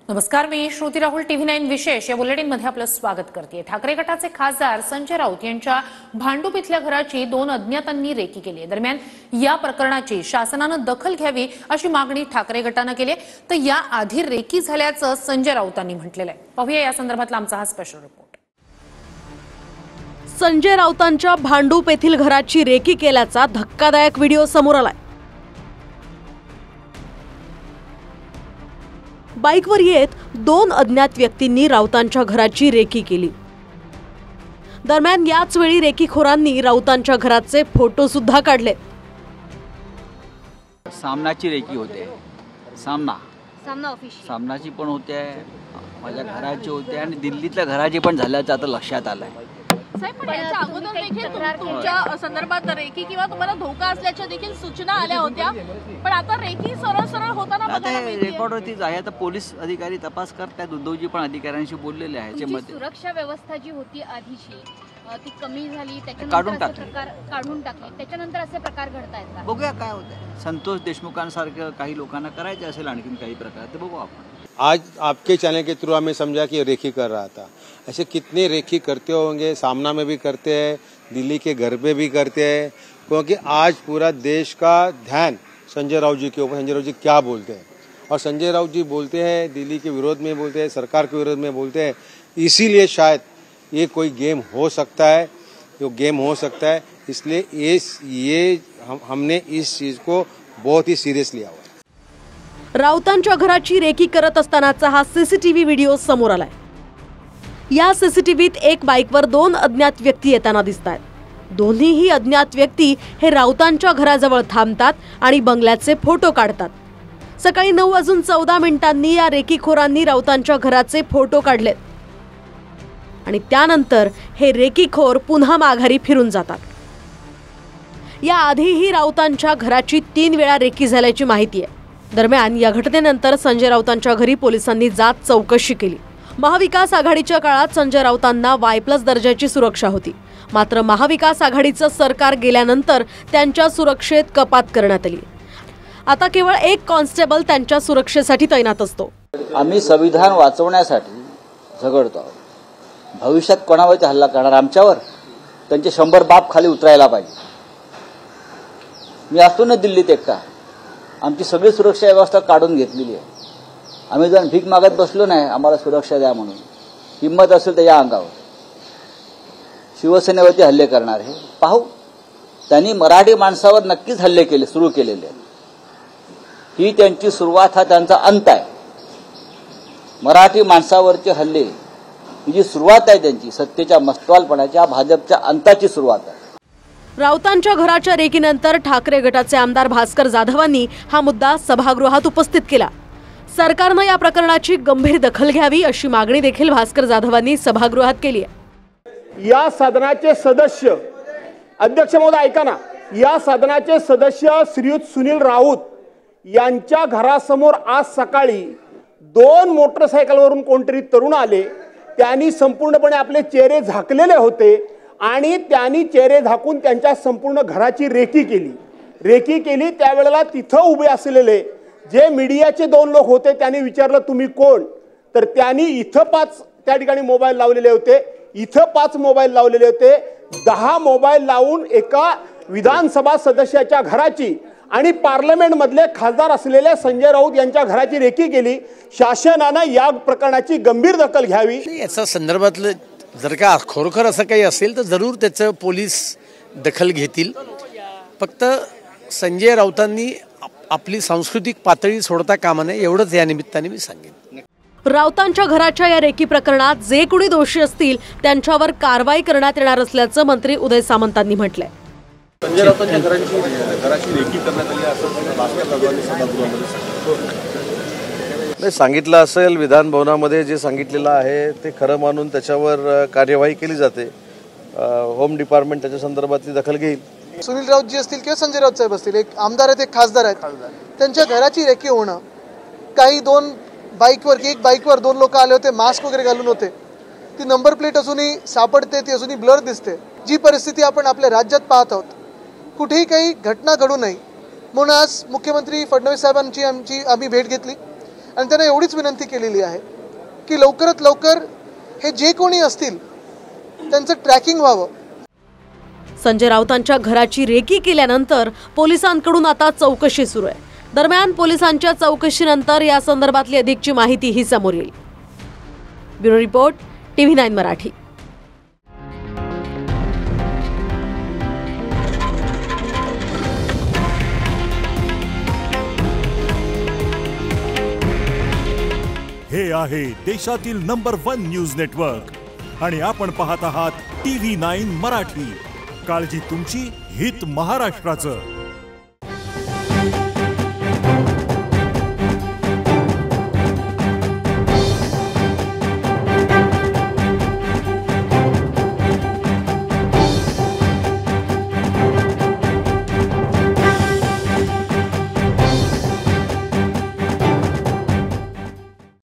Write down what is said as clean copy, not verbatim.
नमस्कार, मी श्रुती राहुल TV9 विशेष या बुलेटिनमध्ये आपलं स्वागत करते। ठाकरे गटाचे खासदार संजय राऊत यांच्या भांडूप इथल्या घराची 2 अज्ञातांनी रेकी केली आहे। दरम्यान या प्रकरणाची शासनानं दखल घ्यावी अशी मागणी ठाकरे गटानं केली आहे। तर या आधी रेकी झाल्याचं संजय राऊतांनी म्हटलेलं आहे। पाहूया या संदर्भातला आमचा हा स्पेशल रिपोर्ट। संजय राऊतांच्या भांडूप येथील घराची रेकी केल्याचा धक्कादायक व्हिडिओ समोर आलाय। बाईकवर येत 2 अज्ञात व्यक्तींनी राऊतांच्या घराची रेकी केली। दरम्यान याच वेळी रेकीखोरांनी राऊतांच्या घराचे फोटो सुद्धा काढले। सामनाची रेकी होते, सामना ऑफिस सामनाची पण होते, माझ्या घराची होते आणि दिल्लीतल्या घराची पण झाल्याचं आता लक्षात आलंय। साहेब, पण याच्या अगोदर देखील तुमच्या संदर्भात रेकी किंवा तुम्हाला धोका असल्याच्या देखील सूचना आल्या होत्या, पण आता रेकी सरळ होताना आता रेकॉर्डवरतीच आहे। आता पोलीस अधिकारी तपास करतात, उद्धवजी पण अधिकाऱ्यांशी बोललेले आहे। सुरक्षा व्यवस्था जी होती आधीची ती कमी झाली, काढून टाकली, त्याच्यानंतर असे प्रकार घडतायत का? बघूया काय होतंय। संतोष देशमुखांसारखं काही लोकांना करायचे असेल आणखीन काही प्रकार, ते बघू आपण। आज आपके चैनल के थ्रू हमें समझा कि रेकी कर रहा था। ऐसे कितने रेकी करते होंगे, सामना में भी करते हैं, दिल्ली के घर पे भी करते हैं, क्योंकि आज पूरा देश का ध्यान संजय राउत जी के ऊपर। संजय राउत जी क्या बोलते हैं, और संजय राउत जी बोलते हैं दिल्ली के विरोध में बोलते हैं, सरकार के विरोध में बोलते हैं। इसीलिए शायद ये कोई गेम हो सकता है, जो गेम हो सकता है, इसलिए हमने इस चीज़ को बहुत ही सीरियस लिया हुआ। राऊतांच्या घराची रेकी करत असतानाचा हा सीसीटीव्ही व्हिडिओ समोर आलाय। या सीसीटीव्हीत एक बाईकवर 2 अज्ञात व्यक्ती येताना दिसतात। दोन्हीही अज्ञात व्यक्ती हे राऊतांच्या घराजवळ थांबतात आणि बंगल्याचे फोटो काढतात। सकाळी 9:14 या रेकीखोरांनी राऊतांच्या घराचे फोटो काढलेत आणि त्यानंतर हे रेकीखोर पुन्हा माघारी फिरून जातात। या आधीही राऊतांच्या घराची 3 वेळा रेकी झाल्याची माहिती आहे। दरम्यान या घटनेनंतर संजय राऊतांच्या घरी पोलिसांनी जात चौकशी केली। महाविकास आघाडीच्या काळात संजय राऊतांना Y+ दर्जाची सुरक्षा होती, मात्र महाविकास आघाडीचं सरकार गेल्यानंतर त्यांच्या सुरक्षेत कपात करण्यात आली। आता केवळ 1 कॉन्स्टेबल त्यांच्या सुरक्षेसाठी तैनात असतो। आम्ही संविधान वाचवण्यासाठी झगडतो आहोत। भविष्यात कोणावरती हल्ला करणार आमच्यावर, त्यांचे 100 बाप खाली उतरायला पाहिजे। मी असतो ना दिल्लीत एकटा, आमची सगळी सुरक्षा व्यवस्था काढून घेतलेली आहे। आम्ही जर भीक मागत बसलो नाही आम्हाला सुरक्षा द्या म्हणून, हिंमत असेल तर या अंगावर शिवसेनेवरती हल्ले करणार हे पाहू। त्यांनी मराठी माणसावर नक्कीच हल्ले केले, सुरू केलेले आहेत। ही त्यांची सुरुवात, हा त्यांचा अंत आहे। मराठी माणसावरचे हल्ले ही जी सुरुवात आहे त्यांची सत्तेच्या मस्तवालपणाच्या, भाजपच्या अंताची सुरुवात आहे। राऊतांच्या घराच्या रेकीनंतर ठाकरे गटाचे आमदार भास्कर जाधवांनी हा मुद्दा सभागृहात उपस्थित केला। सरकारनं या प्रकरणाची गंभीर दखल घ्यावी अशी मागणी देखील भास्कर जाधवांनी सभागृहात केली आहे। या सदनाचे सदस्य, अध्यक्ष महोदय ऐका ना, या सदनाचे सदस्य श्रीयुत सुनील राऊत यांच्या घरासमोर आज सकाळी 2 मोटरसायकलवरून कोणतरी तरुण आले। त्यांनी संपूर्णपणे आपले चेहरे झाकलेले होते आणि त्यांनी चेहरे झाकून त्यांच्या संपूर्ण घराची रेकी केली। त्यावेळेला तिथं उभे असलेले जे मीडियाचे 2 लोक होते त्यांनी विचारलं तुम्ही कोण, तर त्यांनी इथं 5 त्या ठिकाणी मोबाईल लावलेले होते, इथं 5 मोबाईल लावलेले होते। 10 मोबाईल लावून एका विधानसभा सदस्याच्या घराची आणि पार्लमेंट मधले खासदार असलेल्या संजय राऊत यांच्या घराची रेकी केली। शासनानं या प्रकरणाची गंभीर दखल घ्यावी। याचा संदर्भातलं जर का खरोखर असं काही असेल तर जरूर त्याचं पोलीस दखल घेतील। फक्त संजय राऊतांनी आपली सांस्कृतिक पातळी सोडता कामा नये एवढंच या निमित्ताने मी सांगेन। राऊतांच्या घराच्या या रेकी प्रकरणात जे कोणी दोषी असतील त्यांच्यावर कारवाई करण्यात येणार असल्याचं मंत्री उदय सामंतांनी म्हटलंय। संजय राऊतांच्या घराची रेकी करण्यात आली असं भास्कर जाधवांनी सांगितलं असेल। विधान भवनामध्ये जे सांगितलेलं आहे ते खरं मानून त्याच्यावर कार्यवाही केली जाते। होम डिपार्टमेंट त्याच्या संदर्भातली दखल घेईल। सुनील राऊत जी असतील किंवा संजय राऊत साहेब असतील, एक आमदार आहेत, एक खासदार आहेत, त्यांच्या घराची रेकी होणं, काही 2 बाईकवर, एक बाईकवर 2 लोक आले होते, मास्क वगैरे घालून होते, ती नंबर प्लेट अजूनही सापडते, ती अजूनही ब्लर दिसते। जी परिस्थिती आपण आपल्या राज्यात पाहत आहोत, कुठेही काही घटना घडू नये म्हणून आज मुख्यमंत्री फडणवीस साहेबांची आम्ही भेट घेतली आणि त्यांना एवढीच विनंती केलेली आहे की लवकरात लवकर हे जे कोणी असतील त्यांचं ट्रॅकिंग व्हावं. संजय राऊतांच्या घराची रेकी केल्यानंतर पोलिसांकडून आता चौकशी सुरू आहे. दरम्यान पोलिसांच्या चौकशीनंतर या संदर्भातली अधिकची माहितीही समोर येईल. Bureau report, TV9 Marathi. हे आहे देशातील नंबर 1 न्यूज नेटवर्क आणि आपण पाहत आहात TV9 मराठी. काळजी तुमची, हित महाराष्ट्राचं.